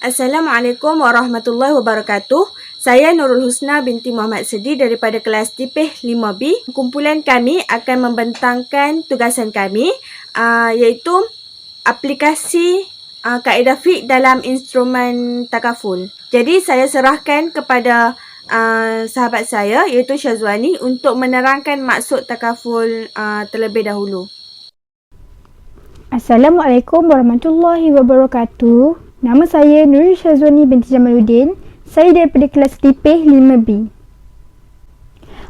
Assalamualaikum warahmatullahi wabarakatuh. Saya Nurul Husna binti Muhammad Sedi daripada kelas Tipih 5B. Kumpulan kami akan membentangkan tugasan kami iaitu aplikasi kaedah fiqh dalam instrumen takaful. Jadi saya serahkan kepada sahabat saya iaitu Syazwani untuk menerangkan maksud takaful terlebih dahulu. Assalamualaikum warahmatullahi wabarakatuh. Nama saya Nurul Syazwani binti Jamaluddin. Saya daripada kelas Tipih 5B.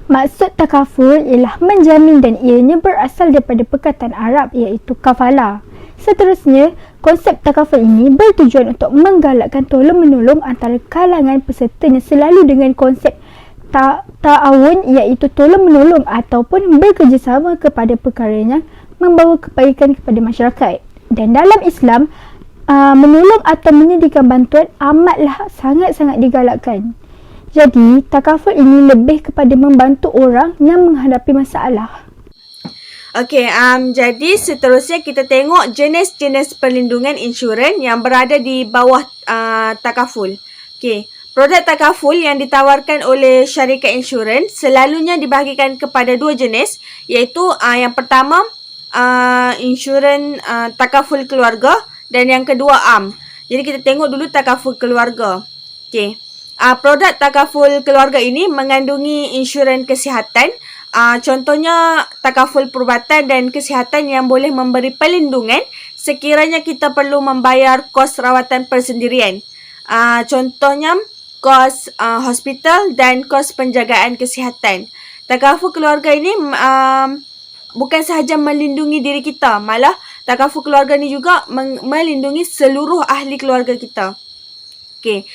Maksud takaful ialah menjamin dan ianya berasal daripada perkataan Arab iaitu kafala. Seterusnya, konsep takaful ini bertujuan untuk menggalakkan tolong-menolong antara kalangan pesertanya selalu dengan konsep ta'awun iaitu tolong-menolong ataupun bekerjasama kepada perkara yang membawa kebaikan kepada masyarakat. Dan dalam Islam, menolong atau menyediakan bantuan amatlah sangat-sangat digalakkan. Jadi, takaful ini lebih kepada membantu orang yang menghadapi masalah. Okey, jadi seterusnya kita tengok jenis-jenis perlindungan insurans yang berada di bawah takaful. Okey, produk takaful yang ditawarkan oleh syarikat insurans selalunya dibahagikan kepada dua jenis, iaitu yang pertama insurans takaful keluarga dan yang kedua am. Jadi kita tengok dulu takaful keluarga. Okey. Produk takaful keluarga ini mengandungi insurans kesihatan. Contohnya takaful perubatan dan kesihatan yang boleh memberi perlindungan sekiranya kita perlu membayar kos rawatan persendirian. Contohnya kos hospital dan kos penjagaan kesihatan. Takaful keluarga ini bukan sahaja melindungi diri kita, malah takaful keluarga ni juga melindungi seluruh ahli keluarga kita. Okey.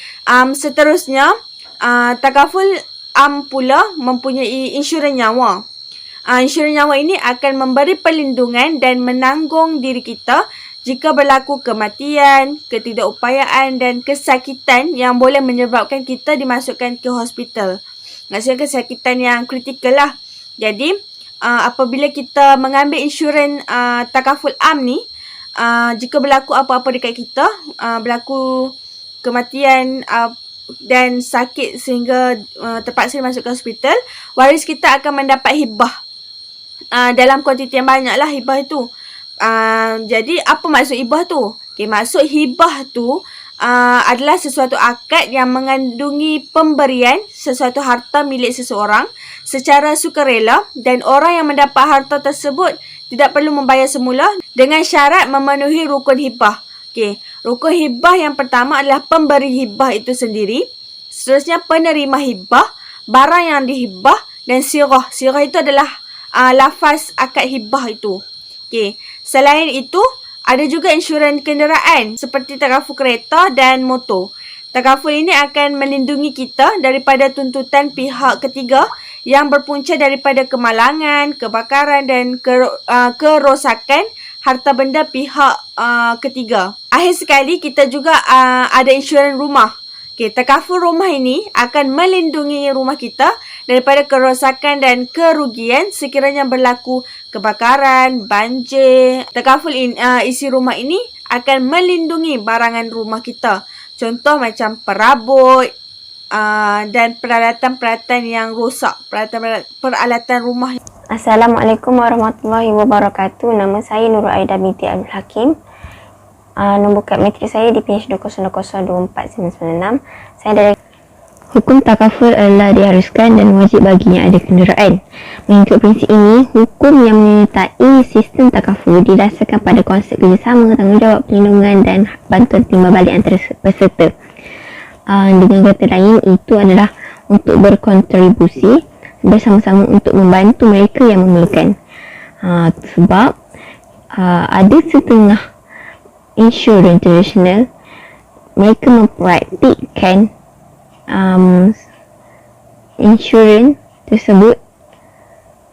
Seterusnya, takaful am pula mempunyai insurans nyawa. Insurans nyawa ini akan memberi perlindungan dan menanggung diri kita jika berlaku kematian, ketidakupayaan dan kesakitan yang boleh menyebabkan kita dimasukkan ke hospital. Maksudnya kesakitan yang kritikal lah. Jadi, apabila kita mengambil insurans takaful am ni, jika berlaku apa-apa dekat kita, berlaku kematian dan sakit sehingga terpaksa masuk ke hospital, waris kita akan mendapat hibah dalam kuantiti yang banyak lah hibah itu. Jadi apa maksud hibah tu? Okay, maksud hibah tu adalah sesuatu akad yang mengandungi pemberian sesuatu harta milik seseorang secara sukarela dan orang yang mendapat harta tersebut tidak perlu membayar semula dengan syarat memenuhi rukun hibah. Okey, rukun hibah yang pertama adalah pemberi hibah itu sendiri, seterusnya penerima hibah, barang yang dihibah dan sirah. Sirah itu adalah lafaz akad hibah itu. Okey, selain itu ada juga insurans kenderaan seperti takaful kereta dan motor. Takaful ini akan melindungi kita daripada tuntutan pihak ketiga yang berpunca daripada kemalangan, kebakaran dan kerosakan harta benda pihak ketiga. Akhir sekali kita juga ada insurans rumah. Okay, takaful rumah ini akan melindungi rumah kita daripada kerosakan dan kerugian sekiranya berlaku kebakaran, banjir. Takaful isi rumah ini akan melindungi barangan rumah kita. Contoh macam perabot dan peralatan-peralatan yang rosak, peralatan rumah. Assalamualaikum warahmatullahi wabarakatuh. Nama saya Nurul Aida binti Abdul Hakim. Nombor kad matrik saya di PH 2002496. Saya dari hukum takaful adalah diharuskan dan wajib baginya ada kenderaan. Mengikut prinsip ini, hukum yang menyertai sistem takaful didasarkan pada konsep kerjasama, tanggungjawab, perlindungan dan bantuan timbal balik antara peserta. Dengan kata lain, itu adalah untuk berkontribusi bersama-sama untuk membantu mereka yang memerlukan. Sebab ada setengah insurans tradisional mereka mempraktikkan insurans tersebut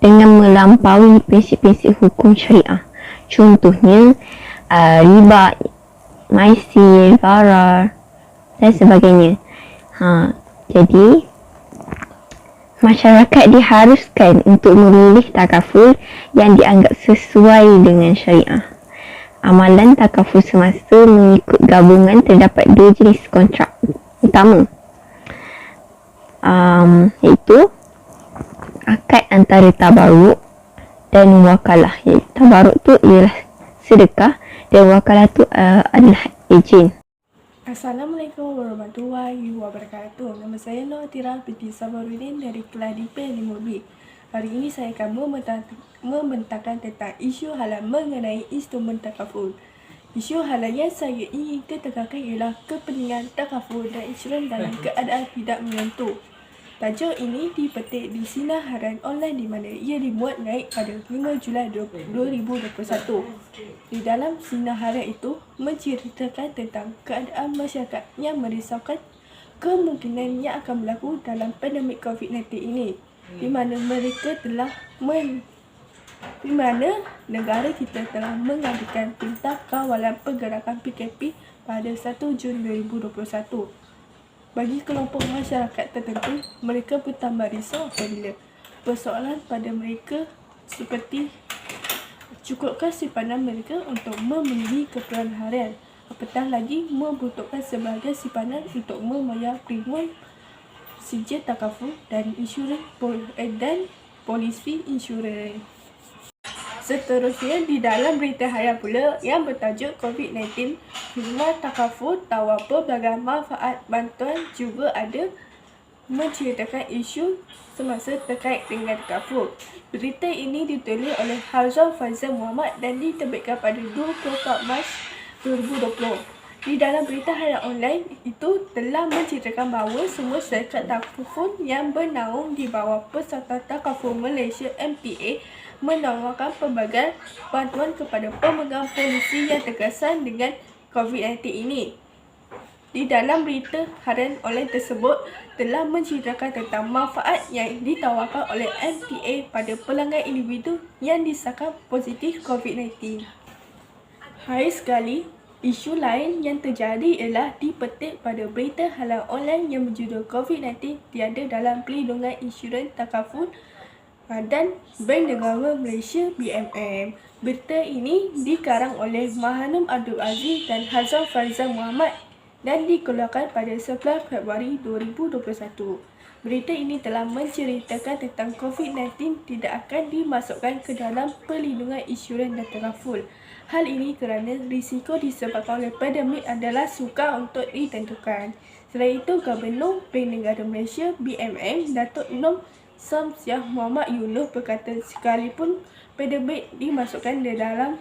dengan melampaui prinsip-prinsip hukum syariah. Contohnya riba, maisir, gharar dan sebagainya. Jadi masyarakat diharuskan untuk memilih takaful yang dianggap sesuai dengan syariah. Amalan takaful semasa mengikut gabungan terdapat dua jenis kontrak utama, iaitu akad antara tabaruk dan wakalah. Tabaruk tu ialah sedekah dan wakalah tu adalah ejen. Assalamualaikum warahmatullahi wabarakatuh. Nama saya Nur Atira binti Sabaruddin dari kelas DIP 5B. Hari ini saya akan membentangkan tentang isu halal mengenai instrumen takaful. Isu halal yang saya ingin tekankan ialah kepentingan takaful dan insurans dalam keadaan tidak menentu. Tajuk ini dipetik di Sinar Harian Online di mana ia dimuat naik pada 5 Julai 2021. Di dalam Sinar Harian itu menceritakan tentang keadaan masyarakat yang merisaukan kemungkinan yang akan berlaku dalam pandemik COVID-19 ini, di mana negara kita telah mengadakan Perintah Kawalan Pergerakan PKP pada 1 Jun 2021. Bagi kelompok masyarakat tertentu, mereka bertambah risau apabila persoalan pada mereka seperti cukupkah simpanan mereka untuk memenuhi keperluan harian, apatah lagi membutuhkan sebahagian simpanan untuk membayar premium sijil takaful dan insurans dan polis fee insurans. Seterusnya, di dalam berita harian pula yang bertajuk COVID-19, firma takaful tahu pelbagai manfaat bantuan juga ada menceritakan isu semasa terkait dengan takaful. Berita ini ditulis oleh Hazal Faizal Muhammad dan diterbitkan pada 24 Mac 2020. Di dalam berita harian online itu telah menceritakan bahawa semua syarikat takaful yang bernaung di bawah Persatuan Takaful Malaysia MTA menawarkan pelbagai bantuan kepada pemegang polisi yang terkesan dengan COVID-19 ini. Di dalam berita harian online tersebut telah menceritakan tentang manfaat yang ditawarkan oleh MTA pada pelanggan individu yang disahkan positif COVID-19. Hari sekali, isu lain yang terjadi ialah dipetik pada berita harian online yang berjudul COVID-19 tiada dalam pelindungan insurans takaful dan Bank Negara Malaysia BMM. Berita ini dikarang oleh Mahanum Abdul Aziz dan Hazal Faizal Muhammad dan dikeluarkan pada 11 Februari 2021. Berita ini telah menceritakan tentang COVID-19 tidak akan dimasukkan ke dalam perlindungan insurans dan takaful. Hal ini kerana risiko disebabkan oleh pandemik adalah sukar untuk ditentukan. Selain itu, Gubernur Bank Negara Malaysia BMM Datuk Nom Syamsiah Muhammad Yunus berkata sekalipun pandemik dimasukkan di dalam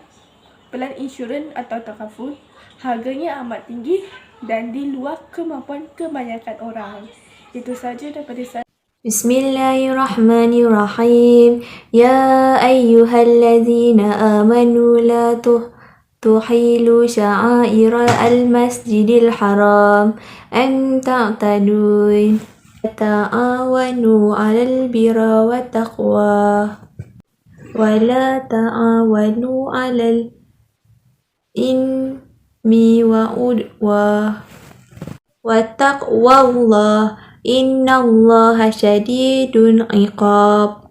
pelan insurans atau takaful, harganya amat tinggi dan di luar kemampuan kebanyakan orang. Itu sahaja daripada saya. Bismillahirrahmanirrahim. Ya ayyuhallazina amanu la tuhilu sya'airal al-masjidil haram an ta'tadun. Ta'awanu 'alal birri wat taqwa wa la ta'awanu 'alal ismi wa udwa wattaqwallah innallaha syadidul 'iqab.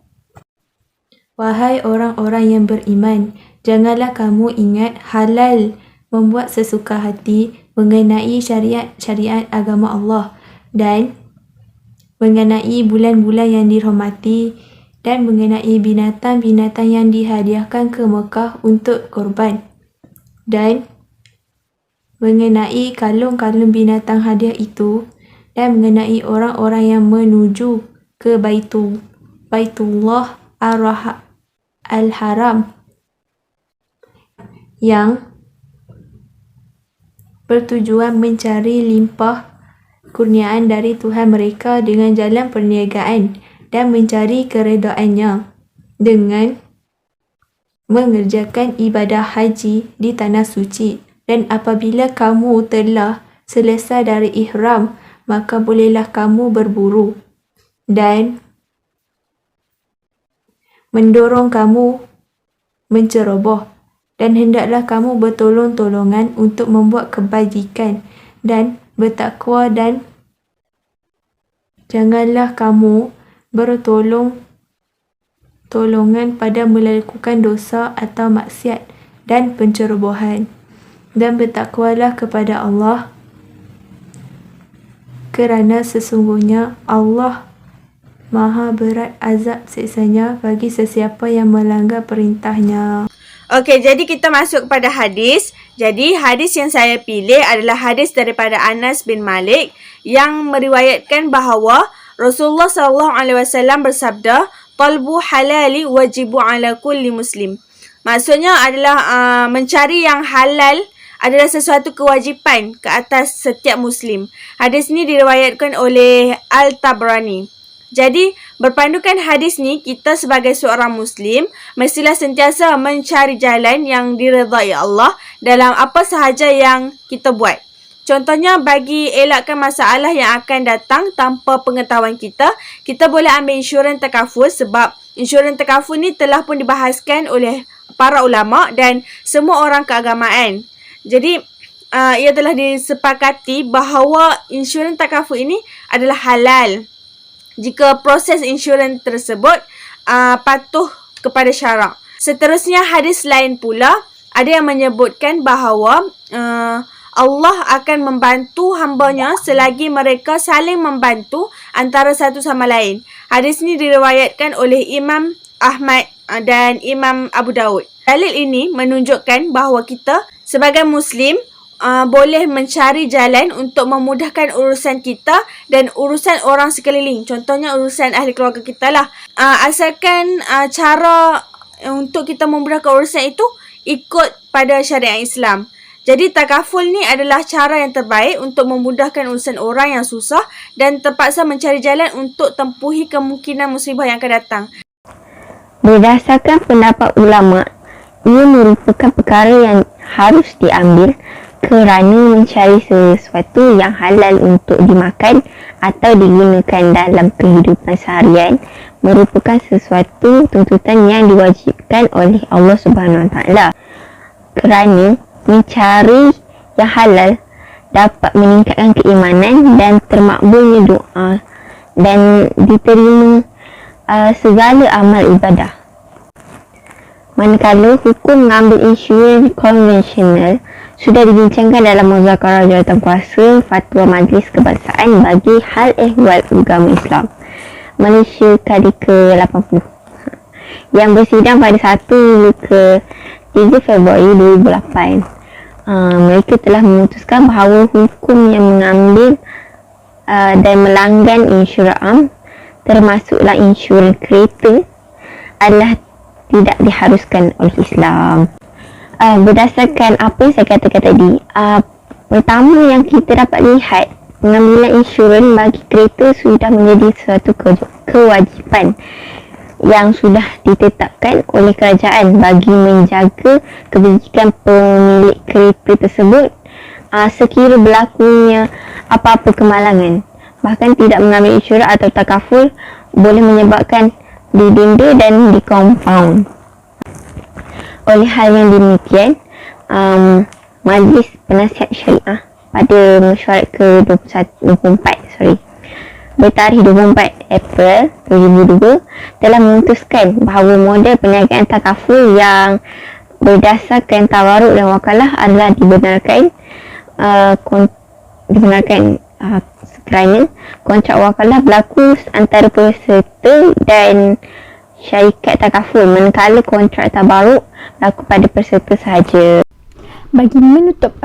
Wahai orang-orang yang beriman, janganlah kamu ingat halal membuat sesuka hati mengenai syariat agama Allah dan mengenai bulan-bulan yang dirahmati dan mengenai binatang-binatang yang dihadiahkan ke Mekah untuk korban dan mengenai kalung-kalung binatang hadiah itu dan mengenai orang-orang yang menuju ke Baitullah Al-Haram yang bertujuan mencari limpah kurniaan dari Tuhan mereka dengan jalan perniagaan dan mencari keredaannya dengan mengerjakan ibadah haji di tanah suci. Dan apabila kamu telah selesai dari ihram, maka bolehlah kamu berburu dan mendorong kamu menceroboh, dan hendaklah kamu bertolong-tolongan untuk membuat kebajikan dan bertakwa, dan janganlah kamu bertolong-tolongan pada melakukan dosa atau maksiat, dan pencerobohan. Dan bertakwalah kepada Allah, kerana sesungguhnya Allah Maha berat azab siksanya bagi sesiapa yang melanggar perintahnya. Okey, jadi kita masuk kepada hadis. Jadi hadis yang saya pilih adalah hadis daripada Anas bin Malik yang meriwayatkan bahawa Rasulullah SAW bersabda, "Talbu halali wajibu ala kulli muslim." Maksudnya adalah mencari yang halal adalah sesuatu kewajipan ke atas setiap muslim. Hadis ni diriwayatkan oleh Al-Tabrani. Jadi, berpandukan hadis ni, kita sebagai seorang Muslim mestilah sentiasa mencari jalan yang diredai Allah dalam apa sahaja yang kita buat. Contohnya, bagi elakkan masalah yang akan datang tanpa pengetahuan kita, kita boleh ambil insurans takaful sebab insurans takaful ni telah pun dibahaskan oleh para ulama dan semua orang keagamaan. Jadi, ia telah disepakati bahawa insurans takaful ini adalah halal jika proses insurans tersebut patuh kepada syarak. Seterusnya, hadis lain pula ada yang menyebutkan bahawa Allah akan membantu hambanya selagi mereka saling membantu antara satu sama lain. Hadis ini diriwayatkan oleh Imam Ahmad dan Imam Abu Daud. Dalil ini menunjukkan bahawa kita sebagai Muslim boleh mencari jalan untuk memudahkan urusan kita dan urusan orang sekeliling. Contohnya urusan ahli keluarga kita lah. Asalkan cara untuk kita memudahkan urusan itu ikut pada syariat Islam. Jadi takaful ni adalah cara yang terbaik untuk memudahkan urusan orang yang susah dan terpaksa mencari jalan untuk tempuhi kemungkinan musibah yang akan datang. Berdasarkan pendapat ulama, ia merupakan perkara yang harus diambil kerana mencari sesuatu yang halal untuk dimakan atau digunakan dalam kehidupan seharian merupakan sesuatu tuntutan yang diwajibkan oleh Allah Subhanahu Wa Taala. Kerana mencari yang halal dapat meningkatkan keimanan dan termakbulnya doa dan diterima segala amal ibadah. Manakala hukum mengambil insurans konvensional sudah dibincangkan dalam Muzakarah Jawatankuasa Fatwa Majlis Kebangsaan bagi Hal Ehwal Agama Islam Malaysia kali ke-80 yang bersidang pada 1 hingga ke 3 Februari 2008. Mereka telah memutuskan bahawa hukum yang mengambil dan melanggan insurans am termasuklah insurans kereta adalah tidak diharuskan oleh Islam. Berdasarkan apa yang saya katakan tadi, pertama yang kita dapat lihat, pengambilan insurans bagi kereta sudah menjadi suatu kewajipan yang sudah ditetapkan oleh kerajaan bagi menjaga kebajikan pemilik kereta tersebut sekira berlakunya apa-apa kemalangan. Bahkan tidak mengambil insurans atau takaful boleh menyebabkan didenda dan dikompaun. Oleh hal yang demikian, Majlis Penasihat Syariah pada mesyuarat ke-24 bertarikh 24 April 2002 telah memutuskan bahawa model perniagaan takaful yang berdasarkan tawaruk dan wakalah adalah dibenarkan sekiranya kontrak wakalah berlaku antara peserta dan syarikat takaful, manakala kontrak tabaruk berlaku pada peserta sahaja. Bagi menutup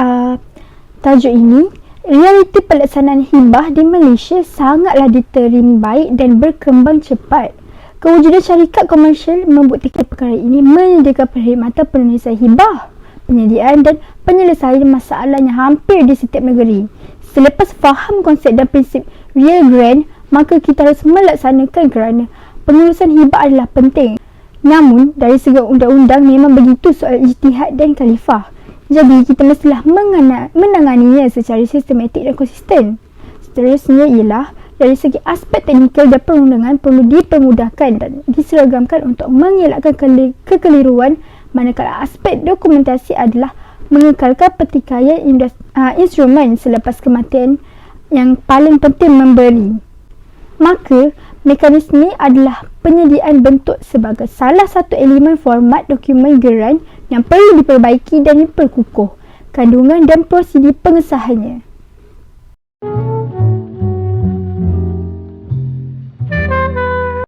tajuk ini, realiti pelaksanaan hibah di Malaysia sangatlah diterima baik dan berkembang cepat. Kewujudan syarikat komersial membuktikan perkara ini menyediakan perkhidmatan penulisan hibah, penyediaan dan penyelesaian masalah yang hampir di setiap negeri. Selepas faham konsep dan prinsip real grant, maka kita harus melaksanakan kerana pengurusan hibah adalah penting. Namun, dari segi undang-undang memang begitu soal ijtihad dan khalifah. Jadi, kita mestilah menanganinya secara sistematik dan konsisten. Seterusnya ialah dari segi aspek teknikal dan perundangan perlu dipermudahkan dan diseragamkan untuk mengelakkan kekeliruan, manakala aspek dokumentasi adalah mengekalkan pertikaian instrumen selepas kematian yang paling penting memberi. Maka, mekanisme adalah penyediaan bentuk sebagai salah satu elemen format dokumen geran yang perlu diperbaiki dan diperkukuh, kandungan dan prosedur pengesahannya.